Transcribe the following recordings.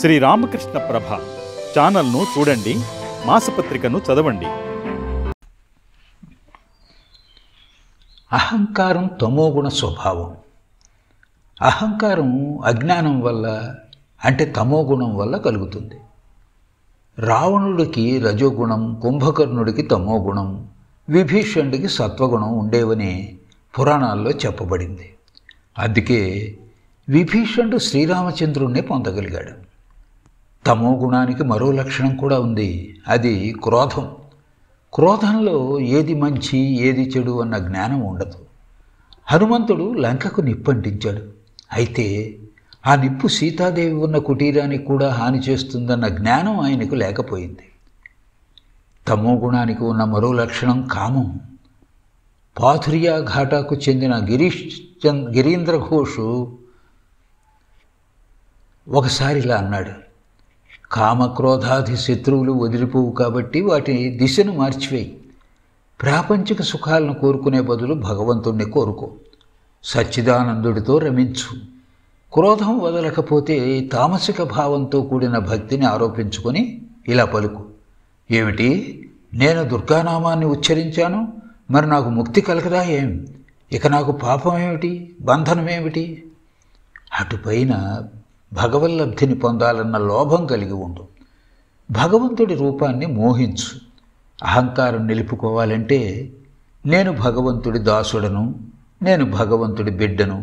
శ్రీ రామకృష్ణ ప్రభ ఛానల్ను చూడండి, మాసపత్రికను చదవండి. అహంకారం తమోగుణ స్వభావం. అహంకారం అజ్ఞానం వల్ల అంటే తమోగుణం వల్ల కలుగుతుంది. రావణుడికి రజోగుణం, కుంభకర్ణుడికి తమోగుణం, విభీషణుడికి సత్వగుణం ఉండేవని పురాణాల్లో చెప్పబడింది. అందుకే విభీషణుడు శ్రీరామచంద్రుణ్ణి పొందగలిగాడు. తమో గుణానికి మరో లక్షణం కూడా ఉంది, అది క్రోధం. క్రోధంలో ఏది మంచి ఏది చెడు అన్న జ్ఞానం ఉండదు. హనుమంతుడు లంకకు నిప్పంటించాడు, అయితే ఆ నిప్పు సీతాదేవి ఉన్న కుటీరానికి కూడా హాని చేస్తుందన్న జ్ఞానం ఆయనకు లేకపోయింది. తమో గుణానికి ఉన్న మరో లక్షణం కామం. పాథురియా ఘాటాకు చెందిన గిరీంద్ర ఘోష్ ఒకసారి ఇలా అన్నాడు: కామక్రోధాది శత్రువులు వదిలిపోవు కాబట్టి వాటి దిశను మార్చివేయి. ప్రాపంచిక సుఖాలను కోరుకునే బదులు భగవంతుణ్ణి కోరుకో. సచ్చిదానందుడితో రమించు. క్రోధం వదలకపోతే తామసిక భావంతో కూడిన భక్తిని ఆరోపించుకొని ఇలా పలుకు: ఏమిటి, నేను దుర్గానామాన్ని ఉచ్చరించాను, మరి నాకు ముక్తి కలగదా ఏం? ఇక నాకు పాపం ఏమిటి, బంధనమేమిటి? అటుపైన భగవల్లబ్ధిని పొందాలన్న లోభం కలిగి ఉండు. భగవంతుడి రూపాన్ని మోహించు. అహంకారం నిలుపుకోవాలంటే నేను భగవంతుడి దాసుడను, నేను భగవంతుడి బిడ్డను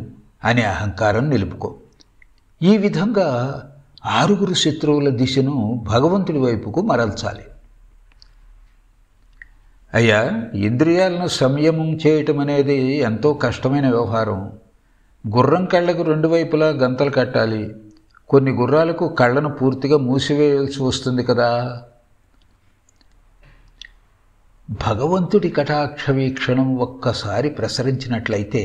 అనే అహంకారం నిలుపుకో. ఈ విధంగా 6 శత్రువుల దిశను భగవంతుడి వైపుకు మరల్చాలి. అయ్యా, ఇంద్రియాలను సంయమం చేయటం అనేది ఎంతో కష్టమైన వ్యవహారం. గుర్రం కళ్ళకు 2 వైపులా గంతలు కట్టాలి. కొన్ని గుర్రాలకు కళ్ళను పూర్తిగా మూసివేయాల్సి వస్తుంది కదా. భగవంతుడి కటాక్ష వీక్షణం ఒక్కసారి ప్రసరించినట్లయితే,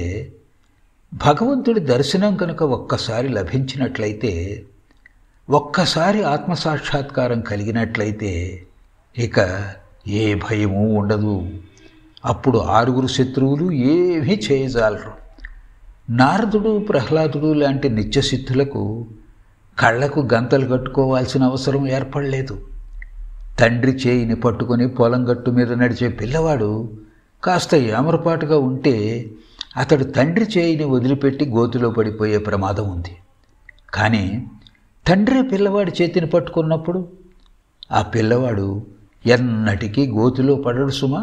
భగవంతుడి దర్శనం కనుక ఒక్కసారి లభించినట్లయితే, ఒక్కసారి ఆత్మసాక్షాత్కారం కలిగినట్లయితే ఇక ఏ భయమూ ఉండదు. అప్పుడు 6 శత్రువులు ఏమీ చేయజాలరు. నారదుడు, ప్రహ్లాదుడు లాంటి నిత్యసిద్ధులకు కళ్ళకు గంతలు కట్టుకోవాల్సిన అవసరం ఏర్పడలేదు. తండ్రి చేయిని పట్టుకొని పొలం గట్టు మీద నడిచే పిల్లవాడు కాస్త ఏమరపాటుగా ఉంటే అతడు తండ్రి చేయిని వదిలిపెట్టి గోతిలో పడిపోయే ప్రమాదం ఉంది. కానీ తండ్రి పిల్లవాడి చేతిని పట్టుకున్నప్పుడు ఆ పిల్లవాడు ఎన్నటికీ గోతిలో పడడు సుమా.